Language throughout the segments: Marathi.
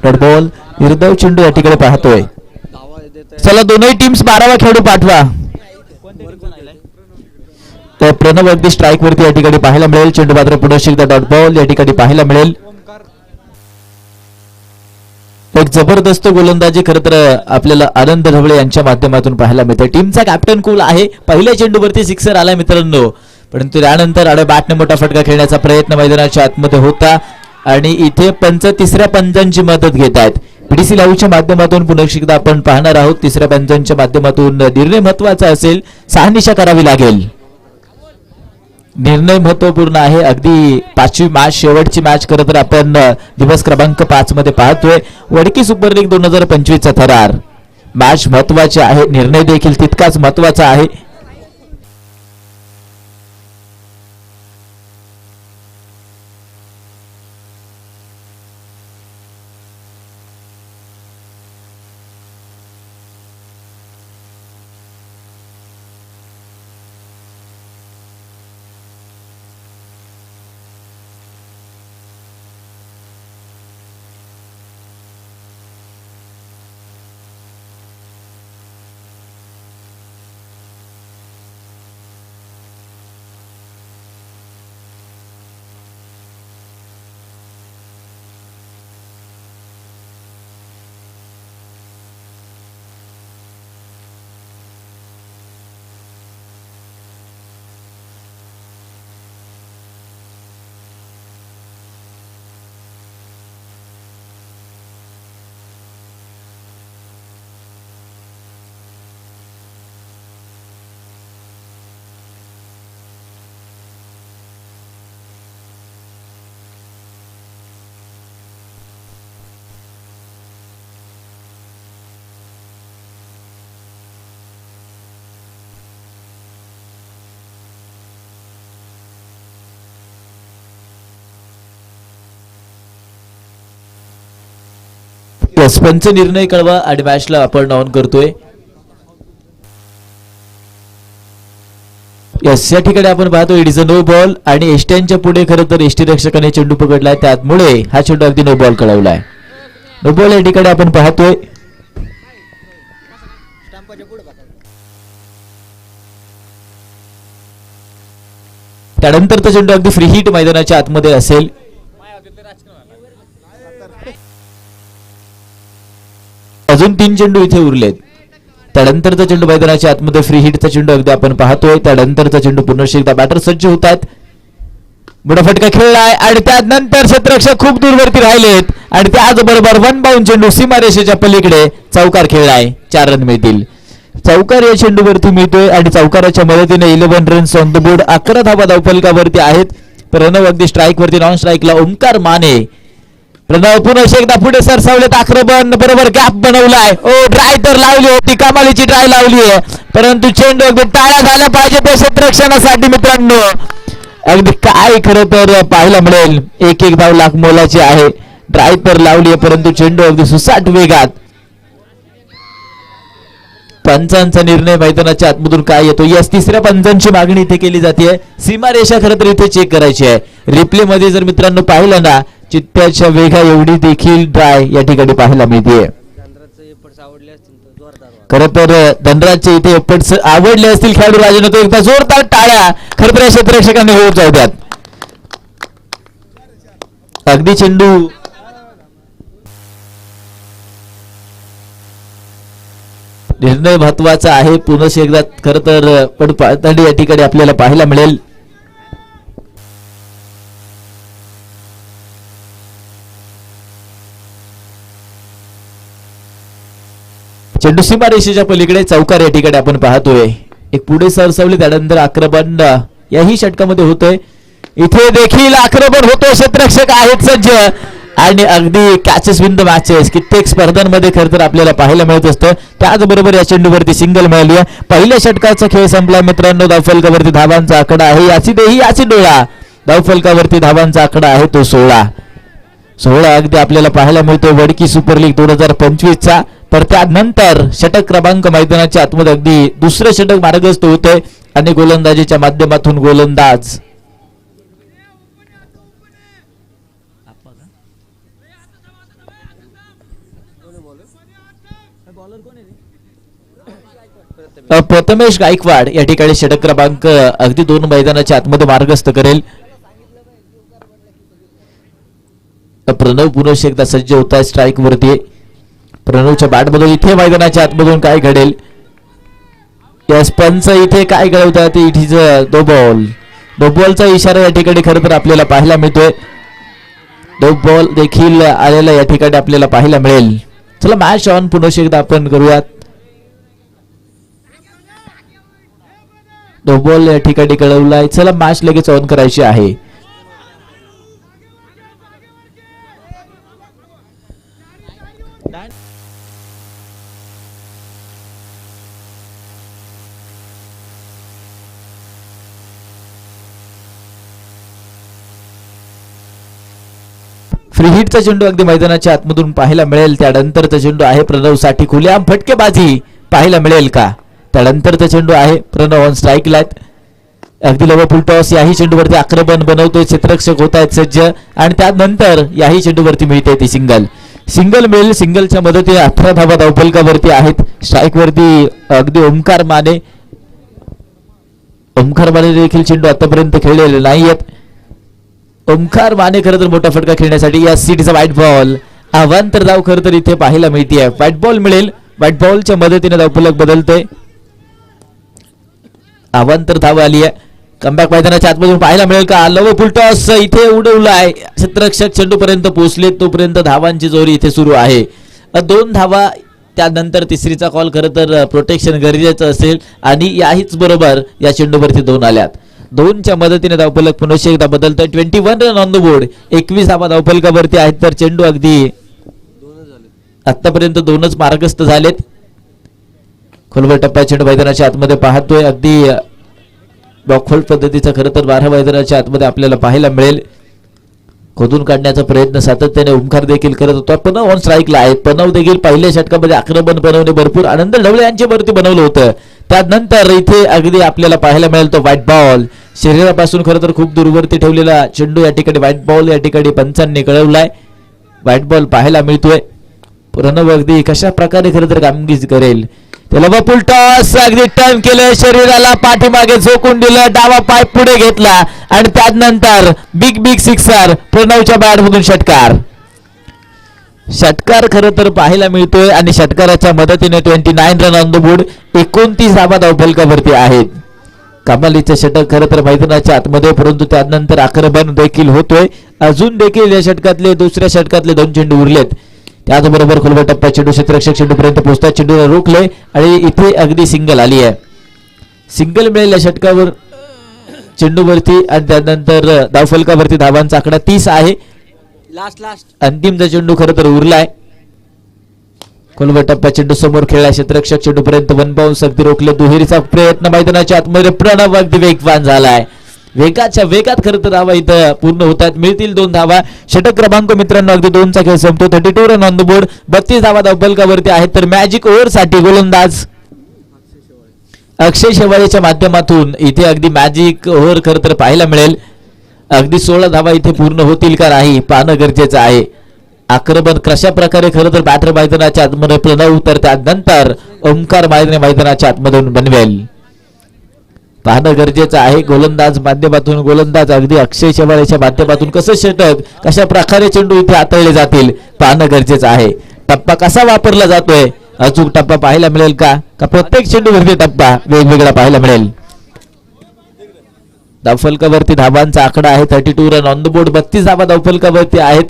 डॉट बॉल विरुद्ध चेंडू या ठिकाणी पाहतोय. चला दोनही टीम्स 12वा खेळाडू पाठवा. तर प्रणव अगदी स्ट्राईक वरती या ठिकाणी पाहायला मिळेल. चेंडू मात्र पुढे एकदा डॉट बॉल या ठिकाणी पाहायला मिळेल. एक जबरदस्त गोलंदाजी खरं तर आपल्याला आनंद ढवळे यांच्या माध्यमातून पाहायला मिळते. टीमचा कॅप्टन कूल आहे. पहिल्या चेंडूवरती सिक्सर आला मित्रांनो, परंतु त्यानंतर आडे बॅटने मोठा फटका खेळण्याचा प्रयत्न मैदानाच्या आतमध्ये होता आणि इथे पंच तिसऱ्या पंचांची मदत घेत आहेत. पीडीसी लाईव्हच्या माध्यमातून पुन्हा एकदा आपण पाहणार आहोत. तिसऱ्या पंचांच्या माध्यमातून निर्णय महत्वाचा असेल, शहानिशा करावी लागेल. निर्णय महत्वपूर्ण आहे. अगदी 5वी मॅच, शेवटची मॅच खरं तर आपण दिवस क्रमांक 5 मध्ये पाहतोय. वडकी सुपर लीग 2025 चा थरार मॅच महत्वाची आहे. निर्णय देखील तितकाच महत्वाचा आहे. पंच निर्णय कळवा आणि मॅचला आपण ऑन करतोय. यस, या ठिकाणी आपण पाहतो it is a no ball आणि एसटीच्या पुढे खरं तर एसटी रक्षकाने चेंडू पकडलाय, त्यामुळे हा चेंडू अगदी नो बॉल कळवलाय. नो बॉल या ठिकाणी आपण पाहतोय. त्यानंतर तो चेंडू अगदी फ्री हिट मैदानाच्या आतमध्ये असेल. अजून 3 चेंडू इथे उरलेत. त्यानंतरचा चेंडू मैदानाच्या आतमध्ये फ्री हिटचा चेंडू अगदी आपण पाहतोय. त्यानंतरचा चेंडू पुन्हा एकदा बॅटर सज्ज होत आहेत. मोठा फटका खेळलाय आणि त्यानंतर क्षेत्ररक्षक खूप दूरवरती राहिलेत आणि त्याचबरोबर वन बाउंड चेंडू सीमारेषेच्या पलीकडे चौकार खेळलाय. 4 रन मिळतील. चौकार या चेंडूवरती मिळतोय आणि चौकाराच्या मदतीने 11 रन्स ऑन द बोर्ड. 11 धावा धावफलकावरती आहेत. प्रणव अगदी स्ट्राईक वरती, नॉन स्ट्राईकला ओंकार माने. प्रणव पुन्हा एकदा पुढे सरसावलेत. आक्रमण बरोबर गॅप बनवलाय. ओ ड्राय तर लावली होती, कमालीची ड्राय लावली आहे, परंतु चेंडू अगदी टाळ्या झाल्या पाहिजे त्या क्षेत्ररक्षणासाठी मित्रांनो. अगदी काय खरं तर पाहायला मिळेल. एक धाव लाख मोलाची आहे. ड्राय तर लावली आहे, परंतु चेंडू अगदी सुसाट वेगात. पंचांचा निर्णय मैदानाच्या आतमधून काय येतो. यस, तिसऱ्या पंचांची मागणी इथे केली जाते. सीमारेषा खरं तर इथे चेक करायची आहे. रिप्ले मध्ये जर मित्रांनो पाहिलं ना, चित्त्याच्या वेगा एवढी देखील ड्राय या ठिकाणी पाहायला मिळते. खरं तर धनराजचे इथे एफर्ट्स आवडले असतील खेळाडू राजाने, तो एकदा जोरदार टाळ्या खरं तर या क्षेत्ररक्षकांनी होत जाऊ द्यात. अगदी चेंडू निर्णय महत्वाचा आहे. पुन्हा एकदा खरं तर पण पाळताना या ठिकाणी आपल्याला पाहायला मिळेल. चेंडू सीमारेषेच्या पलीकडे चौकार या ठिकाणी आपण पाहतोय. एक पुढे सरसावले, त्यानंतर आक्रमण याही षटकामध्ये होतोय. इथे देखील आक्रमण होतो. क्षेत्ररक्षक आहेत सज्ज आणि अगदी कॅचेस विन द मॅचेस कित्येक स्पर्धांमध्ये खरं तर आपल्याला पाहायला मिळत असतं. त्याचबरोबर या चेंडूवरती सिंगल मिळाली आहे. पहिल्या षटकाचा खेळ संपला मित्रांनो. धावफलकावरती धावांचा आकडा आहे याची डोळा. धावफलकावरती धावांचा आकडा आहे तो 16 अगदी आपल्याला पाहायला मिळतो वडकी सुपर लीग 2025 चा. तर त्यानंतर षटक क्रमांक मैदानाच्या आतमध्ये अगदी दुसरं षटक मार्गस्थ होतंय आणि गोलंदाजीच्या माध्यमातून गोलंदाज प्रथमेश गायकवाड या ठिकाणी षटक क्रमांक अगदी 2 मैदानाच्या आतमध्ये मार्गस्थ करेल. प्रणव पुनश एकदा सज्ज होत आहे स्ट्राईक वरती. प्रणवच्या बॅट मधून इथे मैदानाच्या आतमधून काय घडेल, या स्पंच इथे काय घडवतात, it is no ball. No बॉलचा इशारा या ठिकाणी खरं तर आपल्याला पाहायला मिळतोय. नो बॉल देखील आलेला या ठिकाणी आपल्याला पाहायला मिळेल. चला मॅच ऑन पुनश एकदा आपण करूयात. नो बॉल या ठिकाणी कळवलाय. चला मॅच लगेच ऑन करायची आहे. फ्री हिटचा चेंडू अगदी मैदानाच्या आतमधून पाहायला मिळेल. त्यानंतरचा चेंडू आहे प्रणव साठी खुल्याम फटकेबाजी पाहायला मिळेल का. त्यानंतरचा चेंडू आहे प्रणव ऑन स्ट्राईक लाईट. अगदी लव फुल टॉस याही चेंडूवरती आक्रमण बनवतोय. क्षेत्ररक्षक होत आहेत सज्ज आणि त्यानंतर याही चेंडूवरती मिळते ती सिंगल मिळेल. सिंगलच्या मदतीने 18 धावा धावफलकावरती आहेत. स्ट्राईक वरती अगदी ओमकार माने देखील चेंडू आतापर्यंत खेळलेले नाहीयेत. ओमकार माने खरं तर मोठा फटका खेळण्यासाठी या सिटीचा व्हाईट बॉल अवांतर धाव खरं तर इथे पाहायला मिळते. व्हाईट बॉल मिळेल. व्हाईट बॉलच्या मदतीने धावफलक बदलते. अवांतर धाव आली आहे. कमबॅक मैदानाच्या आतमधून पाहायला मिळेल का. लव फुल टॉस इथे उडवलाय. क्षेत्ररक्षक चेंडू पर्यंत पोहोचले तोपर्यंत धावांची जोरी इथे सुरू आहे. 2 धावा. त्यानंतर तिसरीचा कॉल खरं तर प्रोटेक्शन गरजेचं असेल आणि याहीच बरोबर या चेंडूवरती 2 आल्यात. 2च्या मदतीने धावफलक पुन्हा एकदा बदलतोय. 21 रन ऑन द बोर्ड. 21 धावा धावफलकावरती आहेत. तर चेंडू अगदी आतापर्यंत 2च मार्गस्थ झालेत. खोलवर टप्पा चेंडू मैदानाच्या आतमध्ये पाहतोय. अगदी बॉकहोल्ड पद्धतीचा खरं तर 12 मैदानाच्या आतमध्ये आपल्याला पाहायला मिळेल. खोदून काढण्याचा प्रयत्न सातत्याने ओमकार देखील करत होता. प्रणव ऑन स्ट्राईकला आहे. प्रणव देखील पहिल्या षटकामध्ये आक्रमण बनवणे भरपूर आनंद ढवळे यांच्या वरती बनवलं होतं. त्यानंतर इथे अगदी आपल्याला पाहायला मिळेल तो व्हाईट बॉल. शरीरापासून खरं तर खूप दूरवरती ठेवलेला चेंडू या ठिकाणी व्हाईट बॉल या ठिकाणी पंचांनी कळवलाय. व्हाईट बॉल पाहायला मिळतोय. प्रणव अगदी कशा प्रकारे खरं तर कामगिरी करेल. त्याला फुल टॉस अगदी टर्न केलं. शरीराला पाठीमागे झोकून दिलं. डावा पाय पुढे घेतला आणि त्यानंतर बिग सिक्सर. प्रणवच्या बॅटमधून षटकार खरं तर पाहायला मिळतोय आणि षटकाराच्या मदतीने 29 रन ऑन द बोर्ड. 29 धावा धावफलकावरती आहेत. कमालीचे षटक खरं तर मैदानाच्या आतमध्ये, परंतु त्यानंतर आक्रमण देखील होतोय. अजून देखील या षटकातले दुसऱ्या षटकातले 2 चेंडू उरलेत. त्याचबरोबर खोलवर टप्पा चेंडू क्षेत्ररक्षक चेंडूपर्यंत पोहोचतात. चेंडूला रोखले आणि इथे अगदी सिंगल आली आहे. सिंगल मिळेल या षटकावर चेंडूवरती आणि त्यानंतर धावफलकावरती धावांचा आकडा 30 आहे. अंतिमचा चेंडू खरं तर उरलाय. खोलवर टप्पा चेंडू समोर खेळला. क्षेत्ररक्षक चेंडूपर्यंत 1 बाउन्स अगदी रोखले. दुहेरीचा प्रयत्न मैदानाच्या आतमध्ये. प्रणव अगदी वेगवान झालाय. वेगाच्या वेगात खरं तर धावा इथं पूर्ण होतात. मिळतील 2 धावा. षटक क्रमांक मित्रांनो अगदी 2चा खेळ संपतो. 32 रन ऑन द बोर्ड. 32 धावा धावफलकावरती आहेत. तर मॅजिक ओव्हर साठी गोलंदाज अक्षय शेवाळेच्या माध्यमातून इथे अगदी मॅजिक ओव्हर खरं तर पाहायला मिळेल. अगदी 16 धावा इथे पूर्ण होतील का नाही पाहणं गरजेचं आहे. आक्रमण कशा प्रकारे खरं तर बॅटर मैदानाच्या आतमध्ये प्रणव, तर त्यानंतर ओमकार मैदानाच्या आतमधून बनवेल पाहणं गरजेचं आहे. गोलंदाज माध्यमातून गोलंदाज अगदी अक्षय शेवाळेच्या माध्यमातून कसं षटक कशा प्रकारे चेंडू इथे हाताळले जातील पाहणं गरजेचं आहे. टप्पा कसा वापरला जातोय, अचूक टप्पा पाहायला मिळेल का प्रत्येक चेंडूवरती टप्पा वेगवेगळा पाहायला मिळेल. धावफलकावरती धावांचा आकडा आहे 32 रन ऑन द बोर्ड. 32 धावा धावफलकावरती आहेत.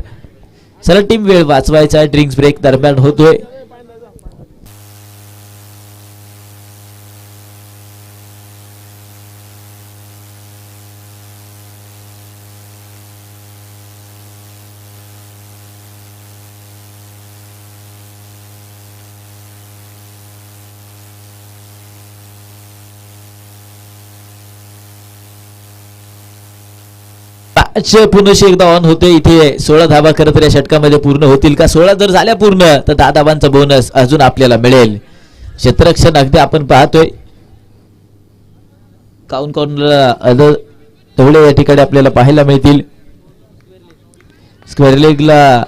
चला टीम वेळ वाचवायचा आहे. ड्रिंक्स ब्रेक दरम्यान होतोय. पुन्हा एकदा ऑन होते. इथे 16 धावा खरं तर या षटकामध्ये पूर्ण होतील का. 16 जर झाल्या पूर्ण तर 10 धावांचा बोनस अजून आपल्याला मिळेल. क्षेत्ररक्षण अगदी आपण पाहतोय. तेवढे या ठिकाणी आपल्याला पाहायला मिळतील. स्क्वेअर लेगला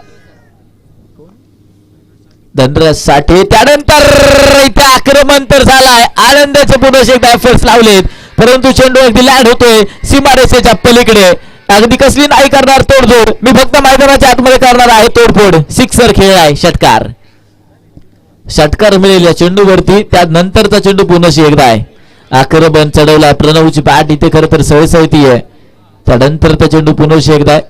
धनराज साठे. त्यानंतर इथे आक्रमण तर झालाय. आनंदाचे पुन्हा एकदा एफर्ट्स लावलेत, परंतु चेंडू अगदी लँड होतोय सीमारेषेच्या पलीकडे. अगदी कसली नाही करणार तोडजोड, मी फक्त मैदानाच्या आतमध्ये करणार आहे तोडफोड. सिक्सर खेळ आहे, षटकार. षटकार मिळेल या चेंडूवरती. त्यानंतरचा चेंडू पुन्हा एकदा आहे. आक्रमण चढवला प्रणवची बॅट इथे खरं तर सळसळती आहे. त्यानंतरचा चेंडू पुन्हा एकदा आहे.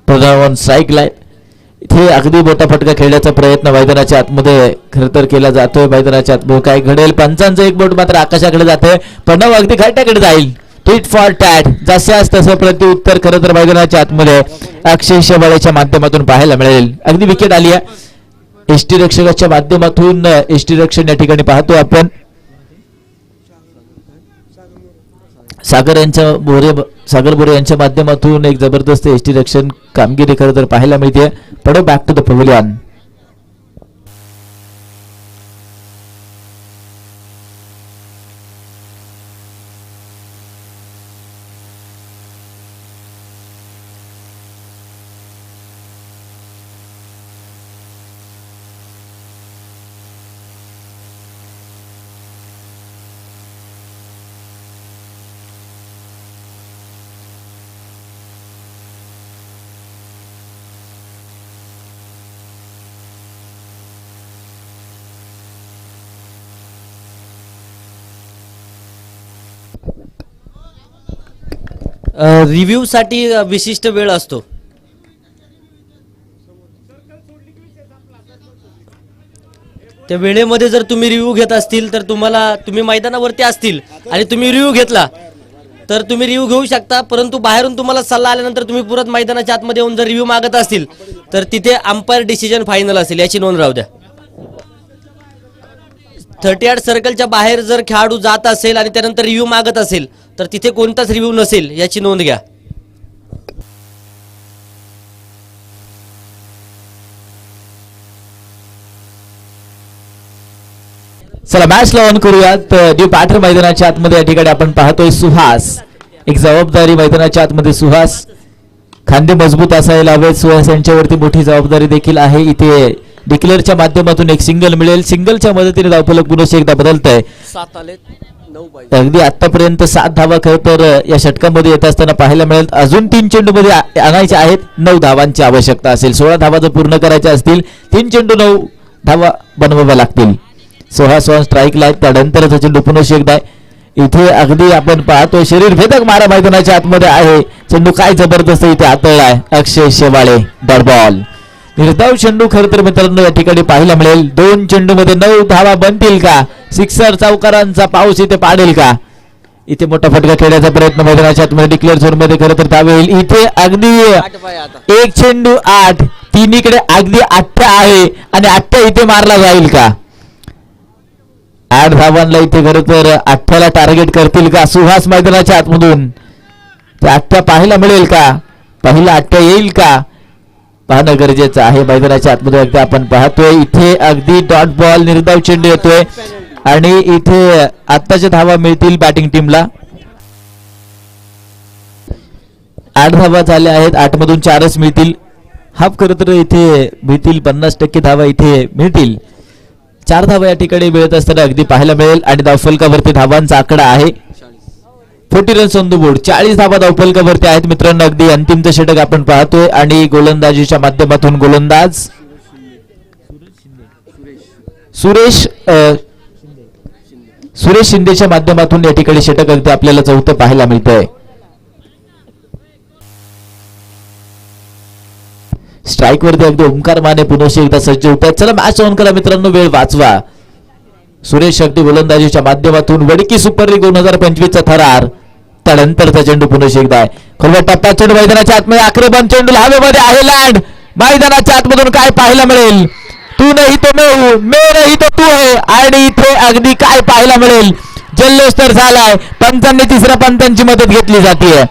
प्रणव ऑन स्ट्राईकला इथे अगदी मोठा फटका खेळण्याचा प्रयत्न मैदानाच्या आतमध्ये खरं तर केला जातोय. मैदानाच्या आतमध्ये काय घडेल, पंचांचं एक बोट मात्र आकाशाकडे जातोय. प्रणव अगदी घाट्याकडे जाईल. टिट फॉर टॅट, जशाच तसं प्रत्युत्तर खरं तर मैदानाच्या आतमध्ये अक्षय शेवाळेच्या माध्यमातून पाहायला मिळेल. अगदी विकेट आली आहे. एसटी रक्षकाच्या माध्यमातून एसटी रक्षण या ठिकाणी पाहतो आपण. सागर बोरे यांच्या माध्यमातून एक जबरदस्त एसटी रक्षण कामगिरी खरं तर पाहायला मिळते. पण back to the pavilion. Review साठी विशिष्ट वेळ असतो. त्या वेळेमध्ये जर तुम्ही रिव्ह्यू घेत असतील तर तुम्ही मैदानावरती असतील आणि तुम्ही रिव्ह्यू घेतला तर तुम्ही रिव्ह्यू घेऊ शकता, परंतु बाहेरून तुम्हाला सल्ला आल्यानंतर तुम्ही परत मैदानाच्या आतमध्ये येऊन जर रिव्ह्यू मागत असतील तर तिथे अंपायर डिसिजन फायनल असेल, याची नोंद राहू द्या. 38 सर्कलच्या बाहेर जर खेळाडू जात असेल आणि त्यानंतर रिव्ह्यू मागत असेल तर तिथे कोणताच रिव्ह्यू नसेल, याची नोंद घ्या. चला मॅच ला ऑन करूयात. न्यू पाठर मैदानाच्या आतमध्ये या ठिकाणी आपण पाहतोय सुहास. एक जबाबदारी मैदानाच्या आतमध्ये सुहास. खांदे मजबूत असायला हवेत. सुहास यांच्यावरती मोठी जबाबदारी देखील आहे. इथे डिक्लेअरच्या माध्यमातून एक सिंगल मिळेल. सिंगलच्या मदतीने धावफलक पुन्हा एकदा बदलत आहे. 7 आले 9 पाहिजे. अगदी आतापर्यंत 7 धावा खरं तर या षटकामध्ये येत असताना पाहायला मिळेल. अजून 3 चेंडू मध्ये आणायचे आहेत. 9 धावांची आवश्यकता असेल. 16 धावा जर पूर्ण करायच्या असतील 3 चेंडू 9 धावा बनवाव्या लागतील. सुहास ऑन स्ट्राईकला आहे. त्यानंतरचा चेंडू पुन्हा एकदा इथे अगदी आपण पाहतोय शरीर भेदक मारा मैदानाच्या आतमध्ये आहे. चेंडू काय जबरदस्त इथे हाताळलाय अक्षय शेवाळे. Dot ball. निर्धाव चेंडू खरं तर मित्रांनो या ठिकाणी पाहायला मिळेल. 2 चेंडू मध्ये 9 धावा बनतील का? सिक्सर चौकारांचा पाऊस इथे पाडेल का? इथे मोठा फटका खेळण्याचा प्रयत्न मैदानाच्या आतमध्ये डिक्लेअर झोन मध्ये खरं तर धावे येईल. इथे अगदी 1 चेंडू 8 तिन्हीकडे अगदी 8 आहे आणि 8 इथे मारला जाईल का? 8 धावांना इथे खरं तर 8ला टार्गेट करतील का सुहास मैदानाच्या आतमधून? ते 8 पाहायला मिळेल का? पहिला 8 येईल का? पाहणं गरजेचं आहे. मैदानाच्या आतमध्ये अगदी आपण पाहतोय इथे अगदी डॉट बॉल निर्धाव चेंडू येतोय आणि इथे आत्ताच्या धावा मिळतील बॅटिंग टीमला. 8 धावा झाल्या आहेत. 8 मधून 4च मिळतील. हाफ खरं तर इथे मिळतील. 50% धावा इथे मिळतील. 4 धावा या ठिकाणी मिळत असताना अगदी पाहायला मिळेल आणि धावफलकावरती धावांचा आकडा आहे 40 रन्स ऑन द बोर्ड. 40 धावा धावफलकावरती आहेत मित्रांनो. अगदी अंतिमचं षटक आपण पाहतोय आणि गोलंदाजीच्या माध्यमातून गोलंदाज सुरेश शिंदेच्या माध्यमातून या ठिकाणी षटक अगदी आपल्याला चौथं पाहायला मिळतंय. स्ट्राईक वरती अगदी ओंकार माने पुन्हा एकदा सज्ज होत आहेत. चला मॅच ऑन करा मित्रांनो, वेळ वाचवा. सुरेश अगदी गोलंदाजीच्या माध्यमातून वडकी सुपर लीग 2025 चा थरार. त्यानंतरचा चेंडू पुन्हा एकदा आहे. खोलवा टप्प्यात चेंडू मैदानाच्या आतमध्ये आक्रमण चेंडू हवेमध्ये आहे. लँड मैदानाच्या आतमधून काय पाहायला मिळेल? तू नाही तो मैं नाही तो तू आहे आणि इथे अगदी काय पाहायला मिळेल? जल्लोष तर झालाय. पंचांनी तिसऱ्या पंचांची मदत घेतली जाते.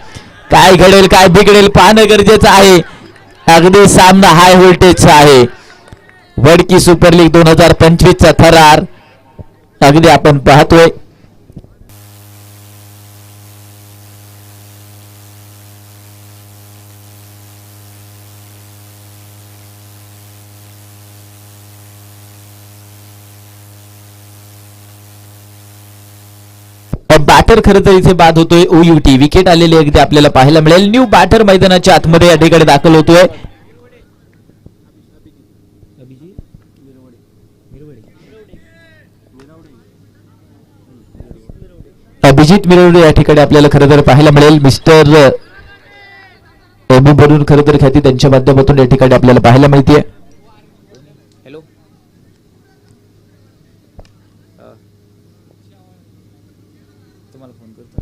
काय घडेल काय बिघडेल पाहणं गरजेचं आहे. अगदी सामना हाय व्होल्टेजचा आहे. वडकी सुपर लीग 2025 चा थरार अगदी आपण पाहतोय. बॅटर खरं तर इथे बाद होतोय. OUT विकेट आलेली अगदी आपल्याला पाहायला मिळेल. न्यू बॅटर मैदानाच्या आतमध्ये या ठिकाणी दाखल होतोय. अभिजित मिरवडे या ठिकाणी आपल्याला खरं तर पाहायला मिळेल. मिस्टर एबू बनून खरं तर ख्याती त्यांच्या माध्यमातून या ठिकाणी आपल्याला पाहायला मिळते. हॅलो, तुम्हाला फोन करतो.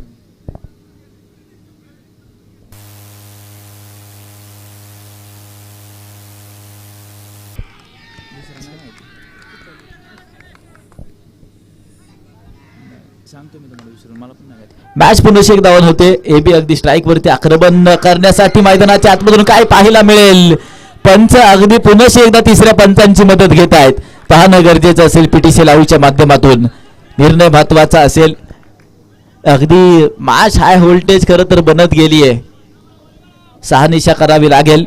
सांगतो मी तुम्हाला विचारून, मला पण नाही. मॅच पुन्हा एकदा ऑन होते. एबी अगदी स्ट्राईक वरती आक्रमण करण्यासाठी मैदानाच्या आतमधून काय पाहायला मिळेल. पंच अगदी पुन्हा एकदा तिसऱ्या पंचांची मदत घेत आहेत. पाहणं गरजेचं असेल. PTC लाईव्हच्या माध्यमातून निर्णय महत्वाचा असेल. अगदी मॅच हाय व्होल्टेज खरं तर बनत गेली आहे. शहानिशा करावी लागेल.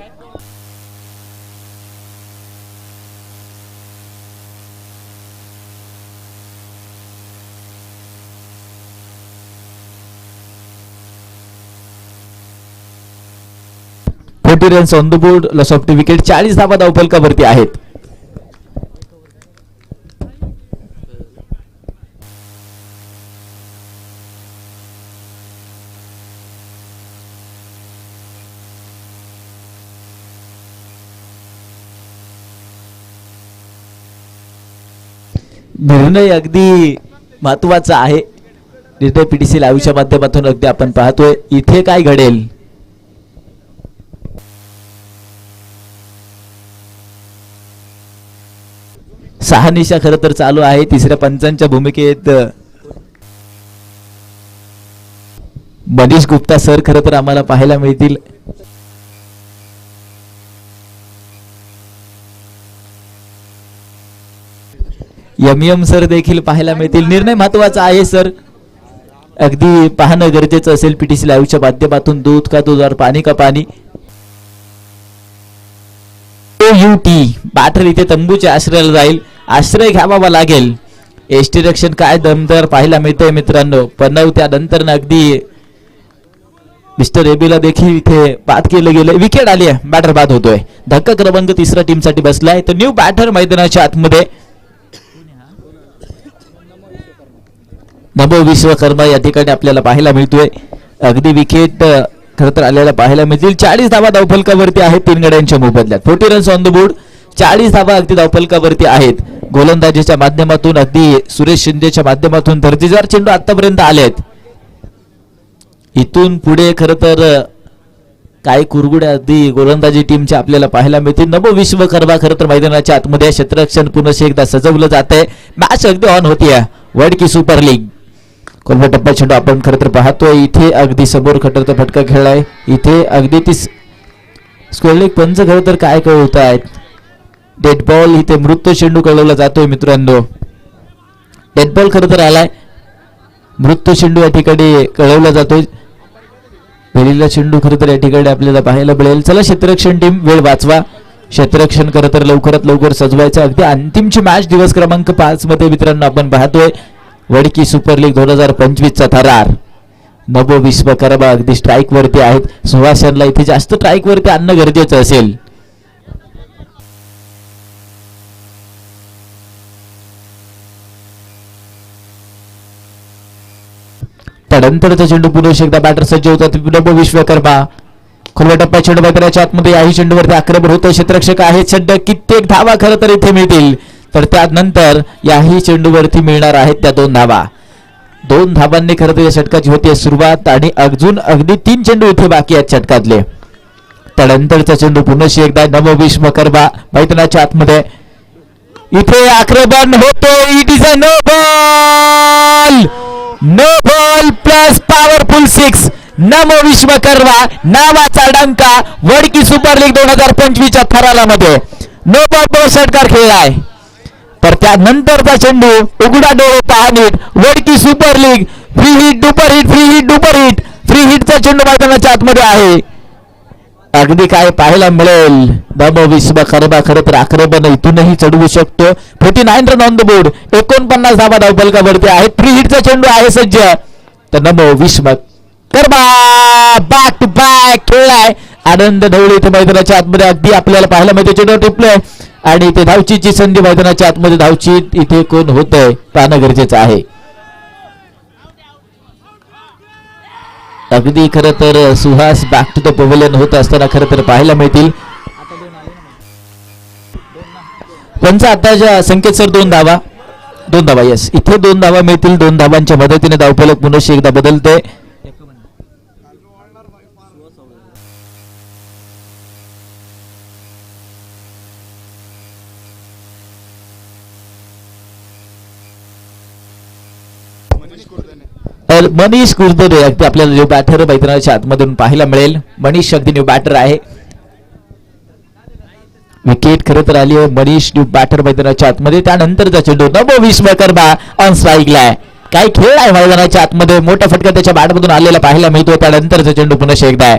Runs on the board. Loss of 2 wicket. 40 धावा धावफलकावरती आहेत. निर्णय अगदी महत्वाचा आहे. निर्णय PTC लाईव्हच्या माध्यमातून अगदी आपण पाहतोय. इथे काय घडेल. शहानिशा खरं तर चालू आहे. तिसऱ्या पंचांच्या भूमिकेत मनीष गुप्ता सर खरं तर आम्हाला पाहायला मिळतील. एम सर देखील पाहायला मिळतील. निर्णय महत्वाचा आहे सर. अगदी पाहणं गरजेचं असेल. PTC लाईव्हच्या माध्यमातून दूध का दूध और पाणी का पाणी. OUT बॅटर इथे तंबूच्या आश्रयाला जाईल. आश्रय घ्यावा लागेल. एसटी रक्षण काय दमदार पाहायला मिळतंय मित्रांनो. पण त्यानंतर अगदी मिस्टर एबीला देखील इथे बाद केलं गेलं. विकेट आली आहे. बॅटर बाद होतोय. धक्का क्रमांक 3 टीमसाठी बसलाय. तर न्यू बॅटर मैदानाच्या आतमध्ये नमो विश्वकर्मा या ठिकाणी आपल्याला पाहायला मिळतोय. अगदी विकेट खरं तर आलेला पाहायला मिळतील. 40 धावा धावफलकावरती आहेत 3 गड्यांच्या मोबदल्यात. 40 रन्स ऑन द बोर्ड. 40 धावा अगदी धावफलकावरती आहेत. गोलंदाजीच्या माध्यमातून अगदी सुरेश शिंदेच्या माध्यमातून दर्जेदार चेंडू आतापर्यंत आलेत. इथून पुढे खरं तर काही कुरगुड्या अगदी गोलंदाजी टीमच्या आपल्याला पाहायला मिळतील. नमो विश्वकर्मा खरं तर मैदानाच्या आतमध्ये क्षेत्ररक्षण पुन्हा एकदा सजवलं जात आहे. मॅच अगदी ऑन होतीये. वडकी सुपर लीग कोणत्या टप्पा चेंडू आपण खरं तर पाहतोय. इथे अगदी समोर खटरचा फटका खेळलाय. इथे अगदी ती स्क्वेअर पंच खरं तर काय कळवत आहेत. डेड बॉल इथे मृत्यू चेंडू कळवला जातोय मित्रांनो. डेड बॉल खरं तर आलाय. मृत्यू चेंडू या ठिकाणी कळवला जातोय. पहिला चेंडू खरं तर या ठिकाणी आपल्याला पाहायला मिळेल. चला क्षेत्ररक्षण टीम वेळ वाचवा. क्षेत्ररक्षण खरं तर लवकरात लवकर सजवायचं. अगदी अंतिमची मॅच दिवस क्रमांक 5 मध्ये मित्रांनो आपण पाहतोय. वडकी सुपर लीग 2025 चा थरार. नभो विश्वकर्मा अगदी स्ट्राईक वरती आहेत. सुहासनला इथे जास्त स्ट्राईक वरती आणणं गरजेचं असेल. त्यानंतरचा चेंडू पुन्हा एकदा बॅटर सज्ज होतात. नभो विश्वकर्मा खुल्या टप्पा चेंडू मैदानाच्या आतमध्ये याही चेंडूवरती आक्रमण होतं. क्षेत्ररक्षक आहेत सड्ड. कित्येक धावा खरं तर इथे मिळतील. तर त्यानंतर याही चेंडूवरती मिळणार आहेत त्या 2 धावा. 2 धावांनी खरं तर या षटकाची होती सुरुवात. आणि अजून अगदी 3 चेंडू इथे बाकी आहेत षटकातले. त्यानंतरचा चेंडू पुन्हा एकदा नभो विश्वकर्मा मैदानाच्या आतमध्ये. इथे आक्रमण होतो. It is a no ball. No ball plus powerful 6. Namo Vishwakarma नावाचा डंका वडकी सुपर लीग 2025 च्या थरालामध्ये नो बॉल षटकार खेळलाय. तर त्यानंतरचा चेंडू उघडा डोळे पहा नीट. Wadki super league free hit duper hit free hit duper hit. Free हिटचा चेंडू मैदानाच्या आतमध्ये आहे. अगदी काय पाहायला मिळेल. नमो विश्वकर्मा खरं तर आक्रमण इथूनही चढवू शकतो. 49 रन ऑन द बोर्ड. 49 धावा धावफलकावरती आहेत. फ्री हिटचा चेंडू आहे सज्ज. तर नमो विस्मक कर्मा बॅक टू बॅक खेळलाय आनंद ढवळे इथे मैदानाच्या आतमध्ये अगदी आपल्याला पाहायला मिळते चेंडू टिपलोय आणि ते धावचीची संधी मैदानाच्या आतमध्ये धावची इथे कोण होतंय पाहणं गरजेचं आहे. अगदी खरं तर Suhas back to the pavilion होत असताना खरं तर पाहायला मिळतील. पंच आताच्या संकेत सर 2 धावा येस इथे 2 धावा मिळतील. 2 धावांच्या मदतीने धावफलक पुन्हा एकदा बदलते. मनीष कुर्दरे अगदी आपल्याला न्यू बॅटर मैदानाच्या आतमधून पाहायला मिळेल. मनीष अगदी न्यू बॅटर आहे. विकेट खरं तर आली आहे मनीष न्यू बॅटर मैदानाच्या आतमध्ये. त्यानंतरचा चेंडू नमो विस्मकर्मा ऑन स्ट्राईकला आहे. काय खेळ आहे मैदानाच्या आतमध्ये. मोठा फटका त्याच्या बॅटमधून आलेला पाहायला मिळतो. त्यानंतरचा चेंडू पुन्हा एकदा आहे.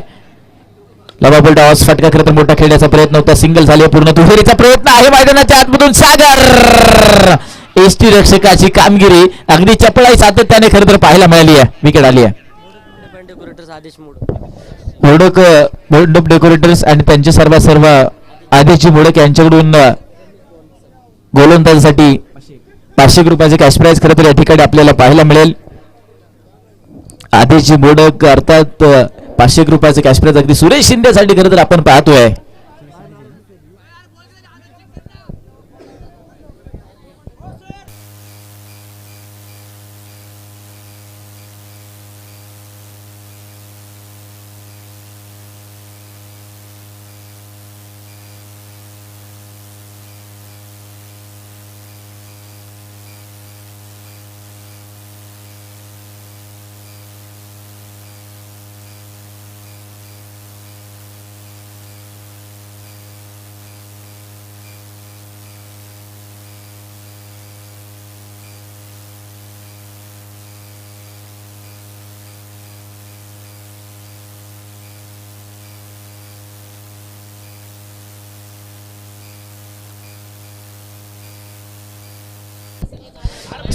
लबा टॉस फटका खरं तर मोठा खेळण्याचा प्रयत्न होता. सिंगल झाले पूर्ण दुहेरीचा प्रयत्न आहे मैदानाच्या आतमधून. सागर एसटी रक्षकाची कामगिरी अगदी चपळाई सातत्याने खरं तर पाहायला मिळाली आहे. विकेट आली आहे. मंडप डेकोरेटर्स आणि त्यांचे सर्व आदेशजी मोडक यांच्याकडून गोलंदाजासाठी 500 रुपयाचे कॅश प्राइज खरं तर या ठिकाणी आपल्याला पाहायला मिळेल. आदेशजी मोडक अर्थात 500 रुपयाचे कॅश प्राइज अगदी सुरेश शिंदेसाठी खरं तर आपण पाहतोय.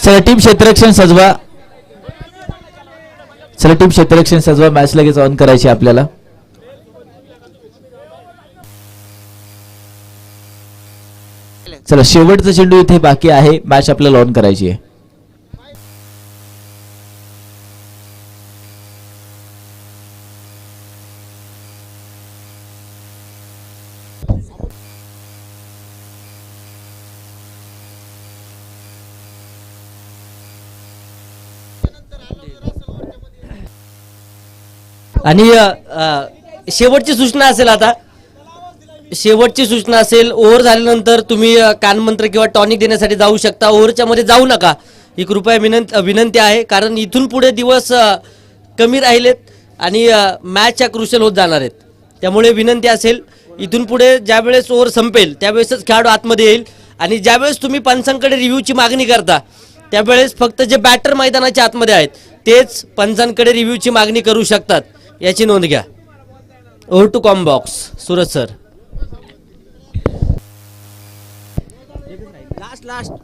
चला टीम क्षेत्ररक्षण सजवा. मॅच लगेच ऑन करायची आपल्याला. चला शेवटचा चेंडू इथे बाकी आहे. मॅच आपल्याला ऑन करायची आहे. आणि शेवटची सूचना असेल. आता शेवटची सूचना असेल. ओव्हर झाल्यानंतर तुम्ही कानमंत्र किंवा टॉनिक देण्यासाठी जाऊ शकता. ओव्हरच्या मध्ये जाऊ नका ही कृपया विनंती आहे. कारण इथून पुढे दिवस कमी राहिलेत आणि मॅच क्रुशियल होत जाणार आहेत. त्यामुळे विनंती असेल इथून पुढे ज्यावेळेस ओव्हर संपेल त्यावेळेसच खेळाडू आतमध्ये येईल. आणि ज्यावेळेस तुम्ही पंचांकडे रिव्ह्यूची मागणी करता त्यावेळेस फक्त जे बॅटर मैदानाच्या आतमध्ये आहेत तेच पंचांकडे रिव्ह्यूची मागणी करू शकतात. याची नोंद घ्या. Over to comm box Suraj sir.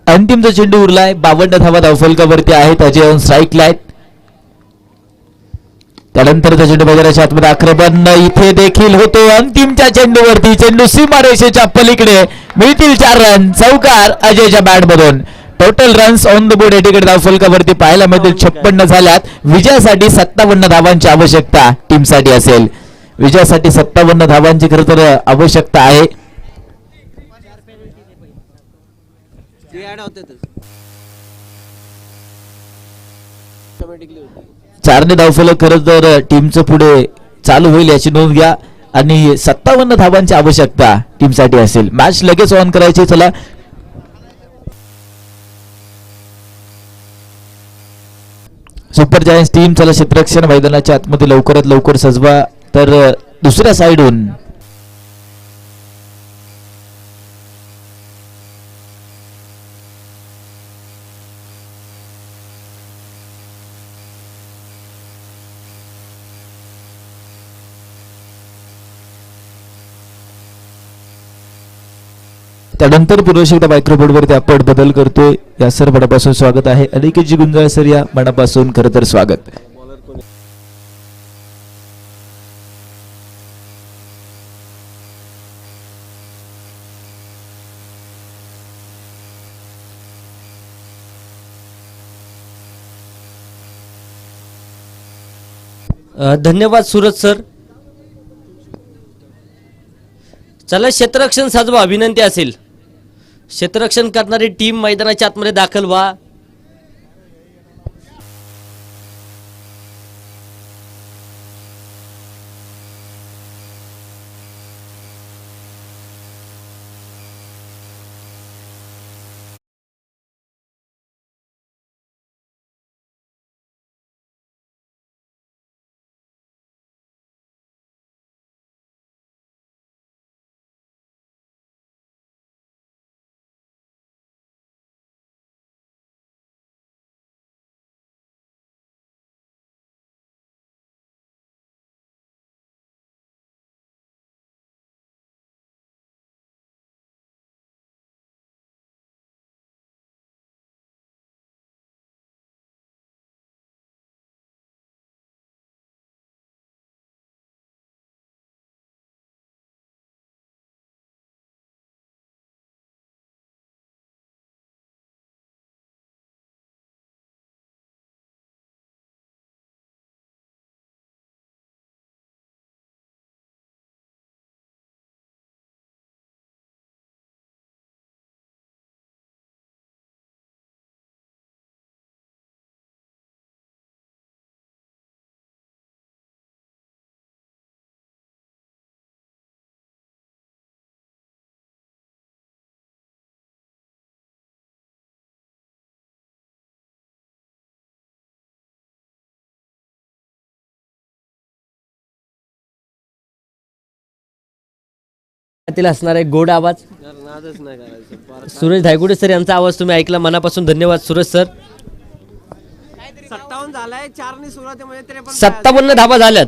अंतिमचा चेंडू उरलाय. 52 धावा धावफलकावरती आहेत. अजय ऑन स्ट्राईकला आहेत. त्यानंतरचा चेंडू मैदानाच्या आतमध्ये आक्रमण इथे देखील होतो. अंतिमच्या चेंडूवरती चेंडू सीमारेषेच्या पलीकडे मिळतील 4 रन. चौकार अजयच्या बॅटमधून. Total runs on the board या ठिकाणी धावफलकावरती पाहायला मिळतील 56 झाल्यात. विजयासाठी 57 धावांची आवश्यकता टीमसाठी असेल. विजयासाठी 57 धावांची खरं तर आवश्यकता आहे. 4 धावफलक खरं तर टीमचं पुढे चालू होईल याची नोंद घ्या. आणि 57 धावांची आवश्यकता टीमसाठी असेल. मॅच लगेच ऑन करायची. चला सुपर जायंट्स टीम चला क्षेत्ररक्षण मैदानाच्या आतमध्ये लवकरात लवकर सजवा. तर दुसऱ्या साइडहून त्यानंतर पुरुष एकदा मायक्रोफोनवरती आपण बदल करतोय. या सर मनापासून स्वागत आहे. अनिकेतजी गुंजाळ सर या मनापासून खरं तर स्वागत. धन्यवाद सूरज सर. चला क्षेत्ररक्षण साजवा, विनंती असेल क्षेत्ररक्षण करणारी टीम मैदानाच्या आतमध्ये दाखल व्हा. तील असणारा एक गोड आवाज सुरेश धायगुडे सर यांचा आवाज तुम्ही ऐकला, मनापासून धन्यवाद सूरज सर. 57 झालाय, 4 सुरुवातीमध्ये 57 धाबा झाल्यात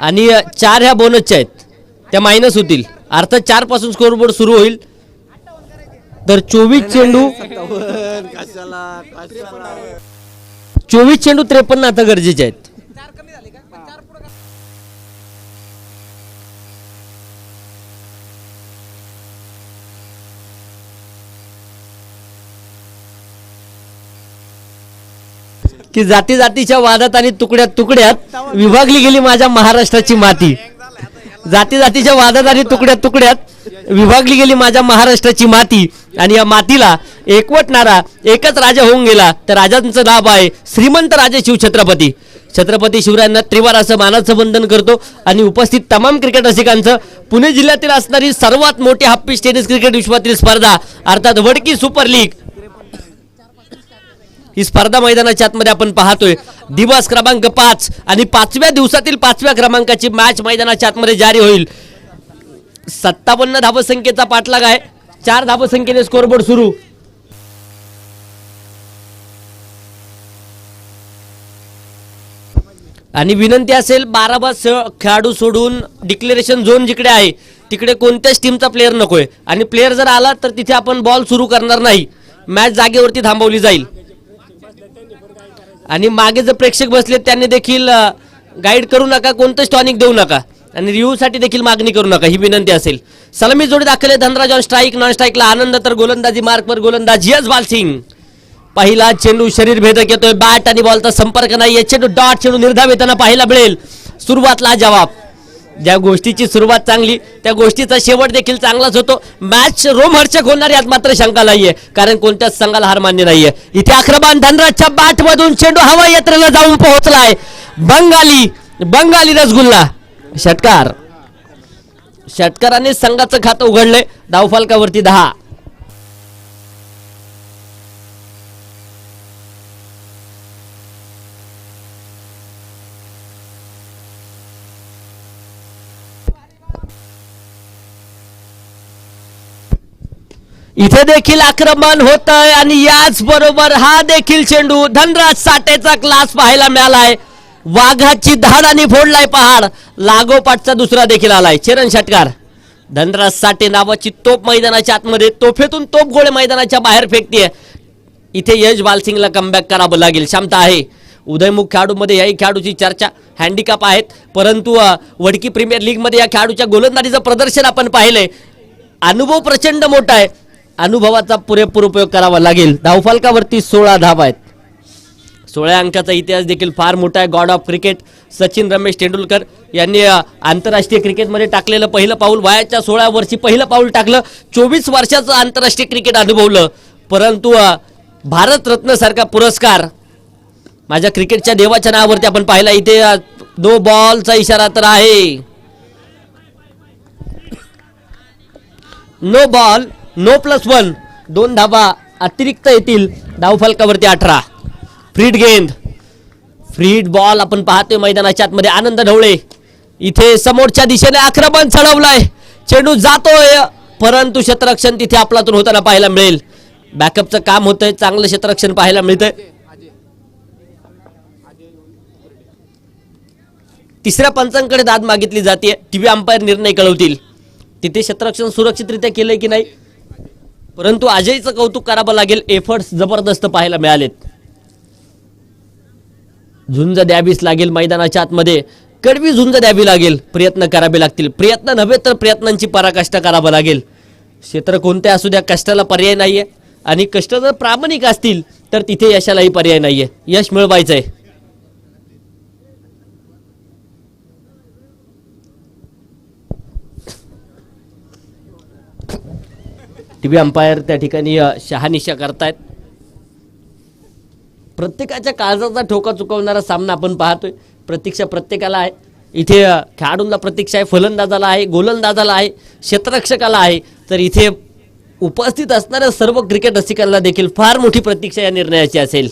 आणि 4 ह्या बोनसच्या आहेत, त्या मायनस होतील, अर्थात 4 पासून स्कोरबोर्ड सुरू होईल. तर 24 चेंडू 53 आता गरजेचे आहेत. की जाती जातीच्या वादात आणि तुकड्यात तुकड्यात विभागली गेली माझ्या महाराष्ट्राची माती. जाती जातीच्या वादात आणि तुकड्यात तुकड्यात विभागली गेली माझ्या महाराष्ट्राची माती आणि या मातीला एकवटणारा एकच राजा होऊन गेला. तर राजांचं नाव आहे श्रीमंत राजे शिवछत्रपती. छत्रपती शिवरायांना त्रिवार असं मानाचं वंदन करतो आणि उपस्थित तमाम क्रिकेट रसिकांचं पुणे जिल्ह्यातील असणारी सर्वात मोठी हाफ पिच टेनिस क्रिकेट विश्वातील स्पर्धा अर्थात वडकी सुपर लीग ही स्पर्धा मैदानाच्या आतमध्ये आपण पाहतोय. दिवस क्रमांक 5 आणि 5व्या दिवसातील 5व्या क्रमांकाची मॅच मैदानाच्या आतमध्ये जारी होईल. 57 धावसंख्येचा पाठलाग आहे, 4 धावसंख्येने स्कोरबोर्ड सुरू. आणि विनंती असेल 12 बाद खेळाडू सोडून डिक्लेरेशन झोन जिकडे आहे तिकडे कोणत्याच टीमचा प्लेअर नकोय आणि प्लेअर जर आला तर तिथे आपण बॉल सुरू करणार नाही, मॅच जागेवरती थांबवली जाईल. आणि मागे जर प्रेक्षक बसले त्यांनी देखील गाईड करू नका, कोणतंच टॉनिक देऊ नका आणि रिव्ह्यूसाठी देखील मागणी करू नका, ही विनंती असेल. सलामी जोडी दाखल धनराज ऑन स्ट्राईक, नॉन स्ट्राईकला आनंद, तर गोलंदाजी मार्कवर गोलंदाज यशपाल सिंग. पहिला चेंडू शरीर भेदक येतोय, बॅट आणि बॉलचा संपर्क नाही, चेंडू डॉट चेंडू निर्धाव येताना पाहायला मिळेल. सुरुवातला जवाब, ज्या गोष्टीची सुरुवात चांगली त्या गोष्टीचा शेवट देखील चांगलाच होतो. मॅच रोमहर्षक होणार यात मात्र शंका नाहीये, कारण कोणत्याच संघाला हार मान्य नाहीये. इथे आक्रमण धनराजच्या बॅट मधून चेंडू हवाई यात्रेला जाऊन पोहोचलाय. बंगाली रसगुल्ला षटकार, षटकाराने संघाचं खातं उघडलंय. धावफलकावरती 10. इथे देखील आक्रमण होत आहे आणि याच बरोबर हा देखील चेंडू धनराज साठेचा क्लास पाहायला मिळालाय. वाघाची धाड आणि फोडलाय पहाड, लागोपाठचा दुसरा देखील आलाय. चरण षटकार, धनराज साठे नावाची तोप मैदानाच्या आतमध्ये तोफेतून तोप गोळे मैदानाच्या बाहेर फेकतीये. इथे यशपाल सिंगला कमबॅक करावं लागेल, क्षमता आहे. उदयमुख खेळाडूमध्ये याही खेळाडूची चर्चा, हँडिकॅप आहेत, परंतु वडकी प्रीमियर लीग मध्ये या खेळाडूच्या गोलंदाजीचं प्रदर्शन आपण पाहिलंय. अनुभव प्रचंड मोठा आहे, अनुभवाचा पुरेपूर उपयोग करावा लागेल. धावफलकावरती 16 धावा आहेत. 16 अंकाचा इतिहास देखील फार मोठा आहे. God of cricket Sachin Ramesh Tendulkar यांनी आंतरराष्ट्रीय क्रिकेटमध्ये टाकलेलं पहिलं पाऊल, वयाच्या 16 वर्षी पहिलं पाऊल टाकलं. 24 वर्षाचं आंतरराष्ट्रीय क्रिकेट अनुभवलं, परंतु भारतरत्न सारखा पुरस्कार माझ्या क्रिकेटच्या देवाच्या नावावरती आपण पाहिला. इथे नो बॉलचा इशारा तर आहे. नो बॉल, नो +1, 2 धाबा अतिरिक्त येतील. धावफलकावरती 18. फ्रीड गेंद, फ्रीड बॉल आपण पाहतोय मैदानाच्या आतमध्ये. आनंद ढवळे इथे समोरच्या दिशेने आक्रमण चढवलंय, चेंडू जातोय, परंतु क्षेत्ररक्षण तिथे आपलातून होताना पाहायला मिळेल. बॅकअपचं काम होतंय, चांगलं क्षेत्ररक्षण पाहायला मिळतंय. तिसऱ्या पंचांकडे दाद मागितली जाते. टीव्ही अंपायर निर्णय कळवतील. तिथे क्षेत्ररक्षण सुरक्षितरित्या केलंय की नाही, परंतु अजयचं कौतुक करावं लागेल. एफर्ट्स जबरदस्त पाहायला मिळालेत. झुंज द्यावीच लागेल मैदानाच्या आतमध्ये, कडवी झुंज द्यावी लागेल, प्रयत्न करावे लागतील. प्रयत्न नव्हे तर प्रयत्नांची पराकाष्ठा करावं लागेल. क्षेत्र कोणते असू द्या, कष्टाला पर्याय नाहीये, आणि कष्ट जर प्रामाणिक असतील तर तिथे यशालाही पर्याय नाहीये. यश मिळवायचंय. टीव्ही अंपायर त्या ठिकाणी शहानिशा करतायत. प्रत्येकाच्या काळजाचा ठोका चुकवणारा सामना आपण पाहतोय. प्रतीक्षा प्रत्येकाला आहे. इथे खेळाडूंना प्रतीक्षा आहे, फलंदाजाला आहे, गोलंदाजाला आहे, क्षेत्ररक्षकाला आहे. तर इथे उपस्थित असणाऱ्या सर्व क्रिकेट रसिकांना देखील फार मोठी प्रतीक्षा या निर्णयाची असेल.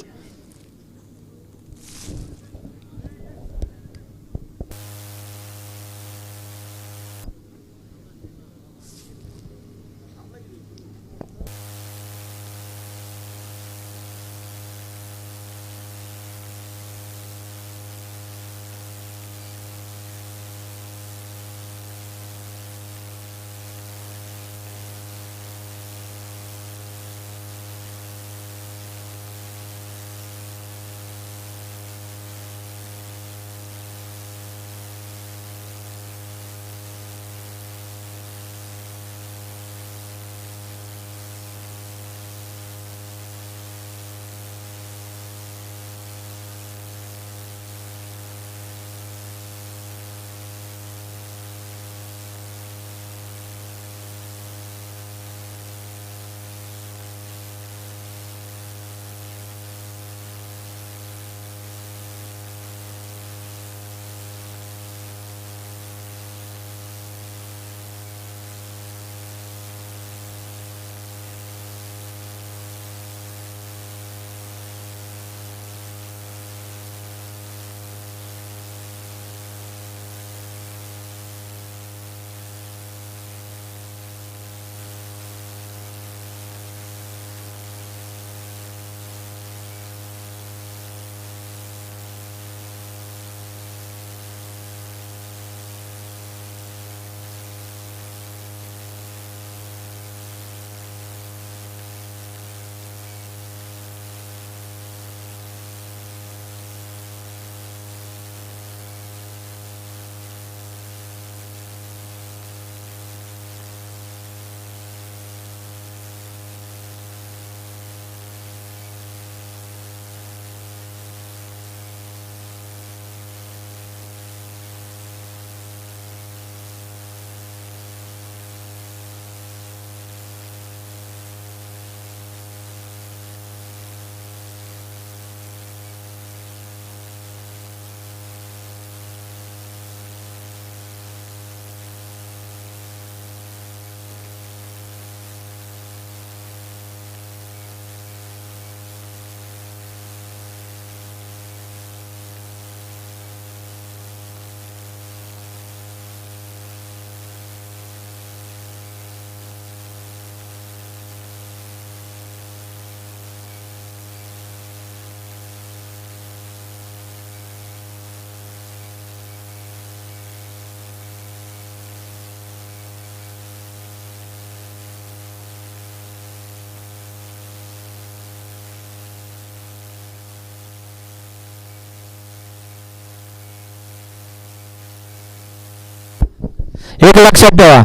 एक लक्षात ठेवा,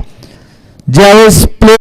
ज्यावेळेस प्ले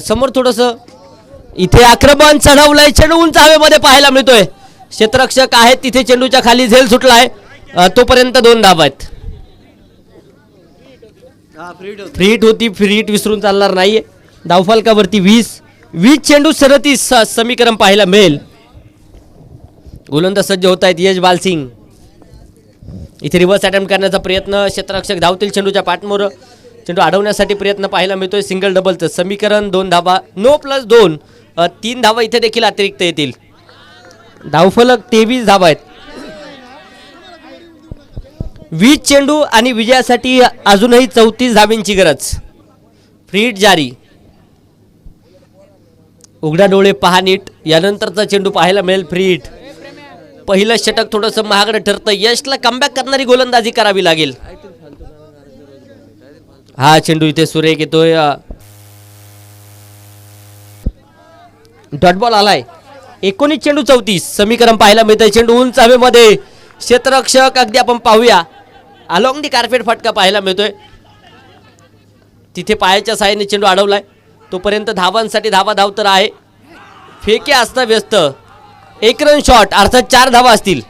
समोर थोडस इथे आक्रमण चढवलंय, चेंडू उंच हवेमध्ये पाहायला मिळतोय. क्षेत्ररक्षक आहेत तिथे, चेंडूच्या खाली झेल सुटलाय. तोपर्यंत 2 धावा आहेत. फ्री हिट होती, फ्री हिट विसरून चालणार नाहीये. धावफलकावरती 20 चेंडू 37 समीकरण पाहायला मिळेल. गोलंदाज सज्ज होत आहेत यश बालसिंग. इथे रिव्हर्स अटेम्प्ट करण्याचा प्रयत्न, क्षेत्ररक्षक धावतील चेंडूच्या पाठमोर. चेंडू अडवण्यासाठी प्रयत्न पाहायला मिळतोय. सिंगल डबलचं समीकरण, 2 धावा, नो प्लस 2, 3 धावा इथे देखील अतिरिक्त येतील. धावफलक 23 धावा आहेत. 20 चेंडू आणि विजयासाठी अजूनही 34 धावींची गरज. फ्री हिट जारी. उघडा डोळे पहा नीट, यानंतरचा चेंडू पाहायला मिळेल फ्री हिट. पहिलं षटक थोडंसं महागडं ठरतं. यशला कमबॅक करणारी गोलंदाजी करावी लागेल. हा चेंडू इथे सुरेख येतोय. डॉट बॉल आलाय. 19 चेंडू 34 समीकरण पाहायला मिळतंय. चेंडू उंच हवेमध्ये, क्षेत्ररक्षक अगदी आपण पाहूया अलॉंग दी कार्पेट फटका पाहायला मिळतोय. तिथे पायाच्या साहाय्याने चेंडू अडवलाय. तोपर्यंत धावांसाठी धावा धाव तर आहे. फेके असता व्यस्त. 1 रन शॉट, अर्थात 4 धावा असतील.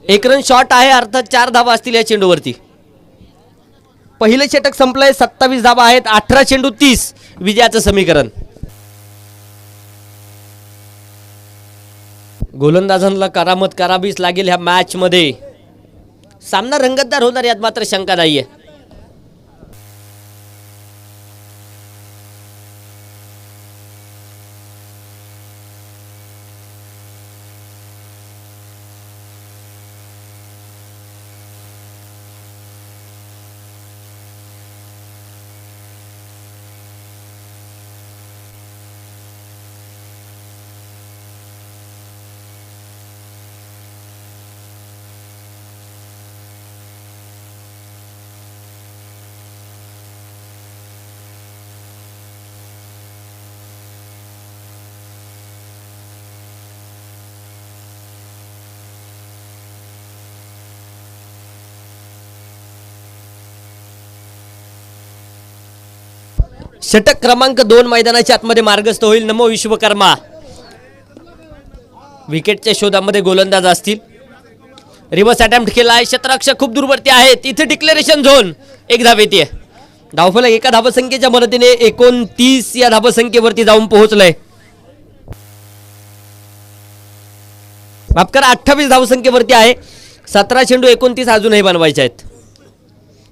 एक रन शॉट आहे, अर्थात 4 धावा असतील या चेंडूवरती. पहिले षटक संपलंय. 27 धावा आहेत. 18 चेंडू 30 विजयाचं समीकरण. गोलंदाजांना करामत करावीच लागेल ह्या मॅच मध्ये. सामना रंगतदार होणार यात मात्र शंका नाहीये. षटक क्रमांक 2 मैदानाच्या आतमध्ये मार्गस्थ होईल. नमो विश्वकर्मा. विकेटच्या शोधामध्ये गोलंदाज असतील. रिव्हर्स अटेम्प्ट केलाय. क्षेत्ररक्षक खूप दूरवरती आहेत. इथे डिक्लेरेशन झोन. 1 धाव येते. धावफलक एका धावसंख्येच्या मदतीने 29 या धावसंख्येवरती जाऊन पोहोचलंय. माफ करा, 28 धावसंख्येवरती आहे. 17 चेंडू 29 अजूनही बनवायचे आहेत.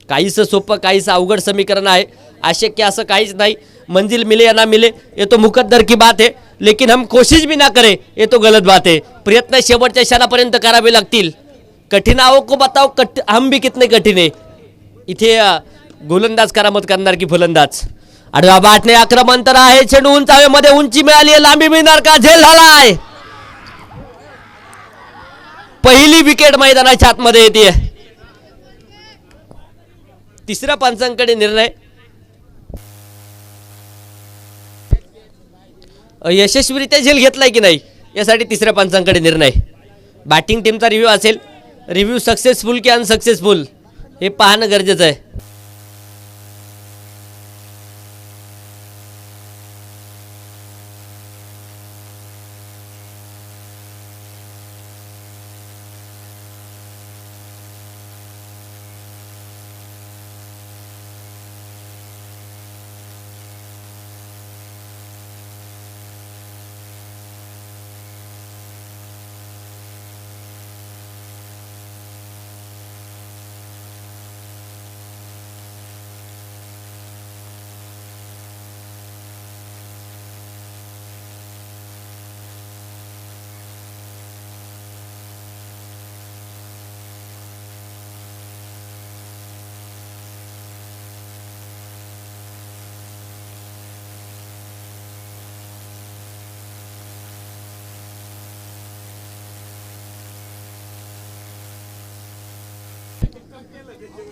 काहीसं सोपं, काहीसं अवघड समीकरण आहे. अशक्य असं काहीच नाही. मंजिल मिले या ना मिले ये तो मुकद्दर की बात है, लेकिन हम कोशिश भी ना करें ये तो गलत बात है. प्रयत्न शेवटच्या क्षणापर्यंत करावे लागतील. कठीणाओं को बताओ हम भी कितने कठीण आहे. इथे गोलंदाज करामत करणार की फलंदाज. आडवा बाटणे आक्रमण तर आहे. चेंडू उंच हवेमध्ये, उंची मिळाली आहे. लांबी मिळणार का? झेल झालाय. पहिली विकेट मैदानाच्या आतमध्ये येते. तिसऱ्या पंचांकडे निर्णय. यशस्वीरित्या झेल घेतलाय की नाही यासाठी तिसऱ्या पंचांकडे निर्णय. बॅटिंग टीमचा रिव्ह्यू असेल. रिव्ह्यू सक्सेसफुल की अनसक्सेसफुल हे पाहणं गरजेचं आहे.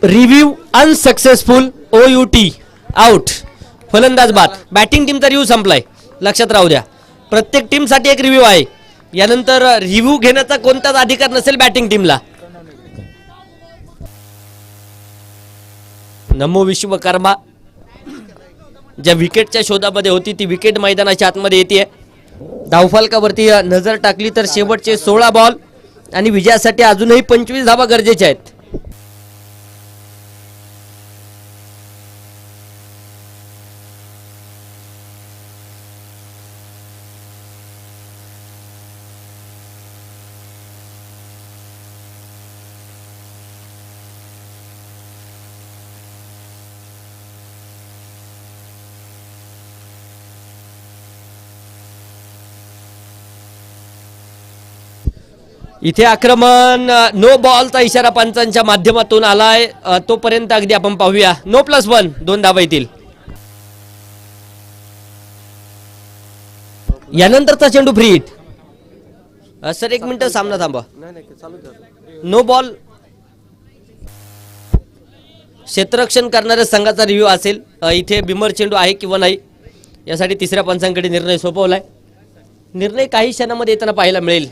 Review unsuccessful. OUT out. फलंदाज बाद. बॅटिंग टीमचा रिव्ह्यू संपलाय. लक्षात राहू द्या, प्रत्येक टीमसाठी एक रिव्ह्यू आहे. यानंतर रिव्ह्यू घेण्याचा कोणताच अधिकार नसेल बॅटिंग टीमला. नमो विश्वकर्मा ज्या विकेटच्या शोधामध्ये होती ती विकेट मैदानाच्या आतमध्ये येते. धावफलकावरती नजर टाकली तर शेवटचे 16 बॉल आणि विजयासाठी अजूनही 25 धावा गरजेच्या आहेत. इथे आक्रमण नो बॉलचा इशारा पंचांच्या माध्यमातून आलाय. तोपर्यंत अगदी आपण पाहूया. नो +1 2 धावा येतील. यानंतरचा चेंडू फ्री हिट. सर 1 मिनिट सामना थांबा. No ball. क्षेत्ररक्षण करणाऱ्या संघाचा रिव्ह्यू असेल. इथे बिमर चेंडू आहे किंवा नाही यासाठी तिसऱ्या पंचांकडे निर्णय सोपवलाय. निर्णय काही क्षणामध्ये येताना पाहायला मिळेल.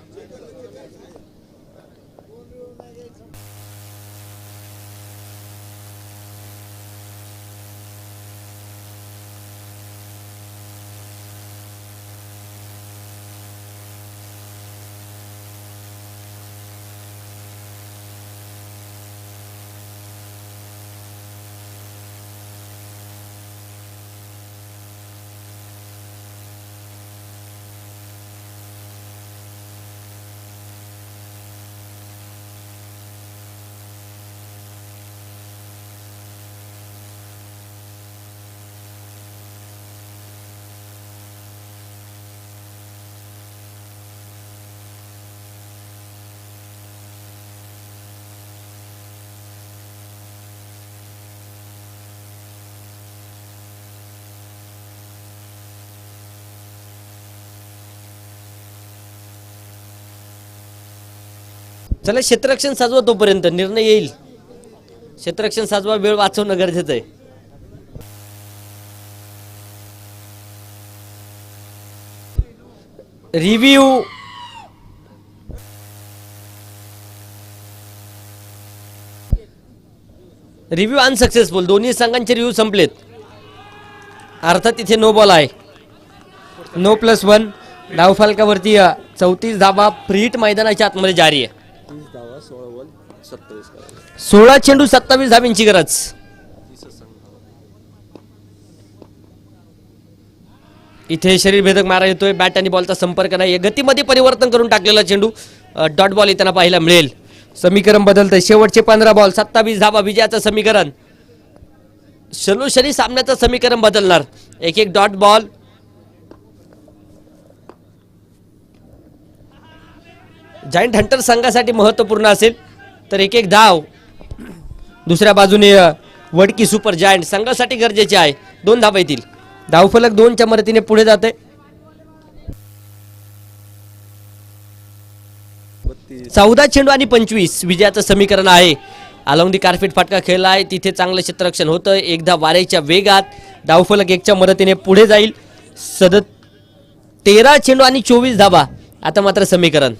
चला क्षेत्ररक्षण साजवा. तोपर्यंत निर्णय येईल. क्षेत्ररक्षण साजवा. वेळ वाचवणं गरजेचं आहे. Review unsuccessful. दोन्ही संघांचे रिव्ह्यू संपलेत. अर्थात इथे नो बॉल आहे. नो +1 धावफलकावरती 34 धावा फ्री हिट मैदानाच्या आतमध्ये जारी आहे. 16 चेंडू 27 धावांची गरज. इथे शरीरभेदक मारा येतोय. बॅट आणि बॉलचा संपर्क नाही. गतीमध्ये परिवर्तन करून टाकलेला चेंडू डॉट बॉल येताना पाहायला मिळेल. समीकरण बदलतंय. शेवटचे 15 बॉल 27 धावा विजयाचं समीकरण. शलोशरी सामन्याचं समीकरण बदलणार. एक डॉट बॉल. जायंट हंटर संघासाठी महत्वपूर्ण असेल तर एक धाव. दुसऱ्या बाजूने वडकी सुपर जायंट संघासाठी गरजेचे आहे. 2 धावा येतील. धावफलक 2च्या मदतीने पुढे जाते. 14 चेंडू आणि 25 विजयाचं समीकरण आहे. अलॉंग दी कार्पेट फटका खेळला आहे. तिथे चांगलं क्षेत्ररक्षण होतं. एकदा वाऱ्याच्या वेगात धावफलक 1च्या मदतीने पुढे जाईल. 13 चेंडू आणि 24 धावा. आता मात्र समीकरण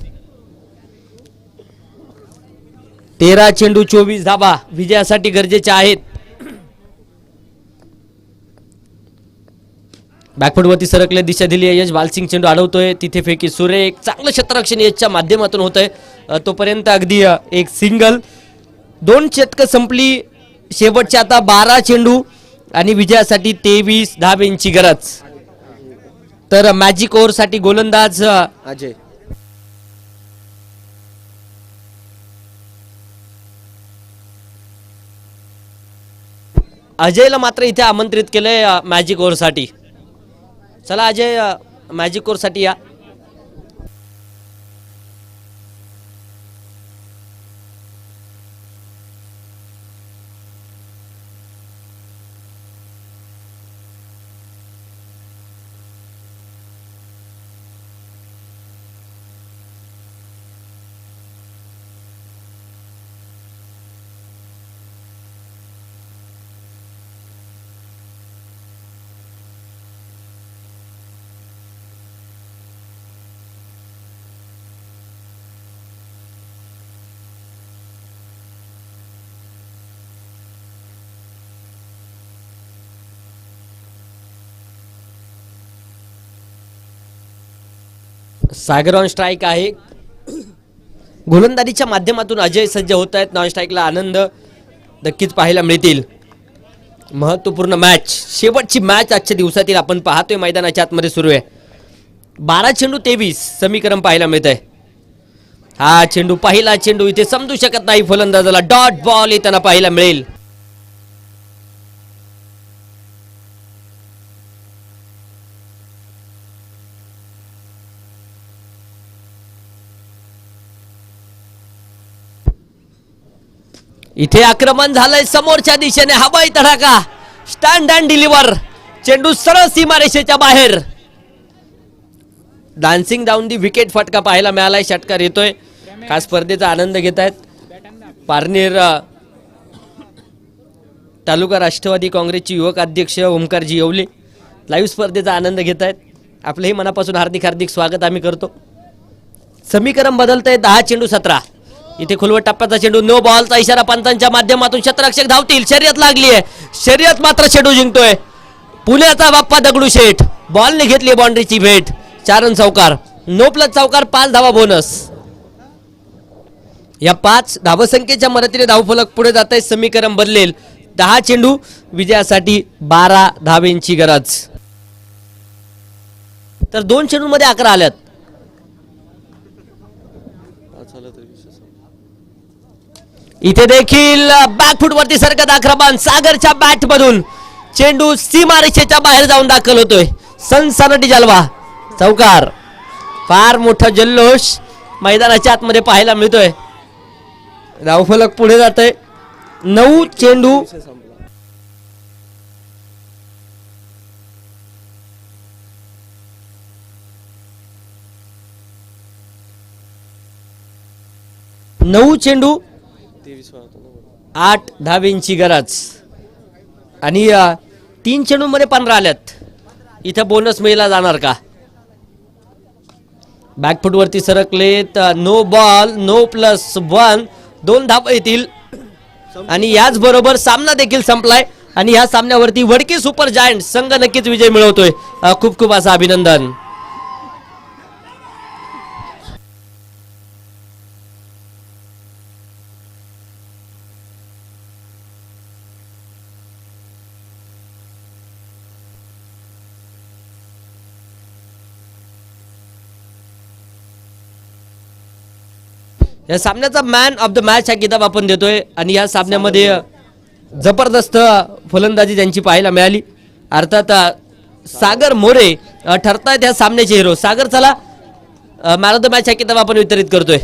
13 चेंडू 24 धावा विजयासाठी गरजेच्या आहेत. बॅकफुटवरती सरकले. दिशा दिली आहे. यश बालसिंग चेंडू अडवतोय. तिथे फेकी सुरेख. चांगलं क्षेत्ररक्षण यशच्या माध्यमातून होतंय. तोपर्यंत अगदी एक सिंगल. 2 षटकं संपली. शेवटच्या आता 12 चेंडू आणि विजयासाठी 23 धावांची गरज. तर मॅजिक ओव्हर साठी गोलंदाज अजय. अजयला मात्र इथे आमंत्रित केलंय मॅजिक ओव्हर साठी. चला अजय मॅजिक ओव्हर साठी या. सागर ऑन स्ट्राईक आहे. गोलंदाजीच्या माध्यमातून अजय सज्ज होत आहेत. नॉन स्ट्राईकला आनंद नक्कीच पाहायला मिळतील. महत्वपूर्ण मॅच, शेवटची मॅच आजच्या दिवसातील आपण पाहतोय मैदानाच्या आतमध्ये सुरू आहे. 12 चेंडू 23 समीकरण पाहायला मिळत आहे. हा चेंडू, पहिला चेंडू इथे समजू शकत नाही फलंदाजाला. डॉट बॉल येताना पाहायला मिळेल. इथे आक्रमण झालंय समोरच्या दिशेने. हवाई तडाखा, स्टँड अँड डिलिव्हर. चेंडू सरळ सीमारेषेच्या बाहेर. डान्सिंग डाऊन दी विकेट फटका पाहायला मिळालाय. षटकार येतोय. खास स्पर्धेचा आनंद घेत आहेत पारनेर तालुका राष्ट्रवादी काँग्रेसचे युवक अध्यक्ष ओमकारजी येवले. लाईव्ह स्पर्धेचा आनंद घेत आहेत. आपलंही मनापासून हार्दिक हार्दिक स्वागत आम्ही करतो. समीकरण बदलतंय. 10 चेंडू 17. इथे खुलवट टप्प्याचा चेंडू, नो बॉलचा इशारा पंतांच्या माध्यमातून. क्षेत्ररक्षक धावतील. शर्यत लागली आहे. शर्यत मात्र चेंडू जिंकतोय पुण्याचा बाप्पा दगडूशेठ. बॉलने घेतली बाउंड्रीची भेट. 4 रन चौकार. नो प्लस चौकार, 5 धावा बोनस. या 5 धावसंख्येच्या मदतीने धावफलक पुढे जात आहे. समीकरण बदलेल. 10 चेंडू विजयासाठी 12 धावेंची गरज. तर 2 चेंडूमध्ये 11 आल्यात. इथे देखील बॅकफूट वरती सरकत आक्रमण. सागरच्या बॅट मधून चेंडू सीमारेषेच्या बाहेर जाऊन दाखल होतोय. सनसनाटी जलवा. चौकार. फार मोठा जल्लोष मैदानाच्या आतमध्ये पाहायला मिळतोय. धावफलक पुढे जात आहे. 9 चेंडू 9 चेंडू 8 धावेंची गरज. आणि 3 चेंडू मध्ये 15 आल्यात. इथे बोनस मिळाला जाणार का? बॅकफूट वरती सरकलेत. No ball, no plus 1. 2 धावा येतील. आणि याच बरोबर सामना देखील संपलाय. आणि ह्या सामन्यावरती वडकी सुपर जायंट संघ नक्कीच विजय मिळवतोय. खूप खूप असं अभिनंदन. या सामन्याचा मॅन ऑफ द मॅच हा किताब आपण देतोय. आणि या सामन्यामध्ये जबरदस्त फलंदाजी त्यांची पाहायला मिळाली. अर्थात सागर मोरे ठरतायत या सामन्याचे हिरो. सागर, चला मॅन ऑफ द मॅच हा किताब आपण वितरित करतोय.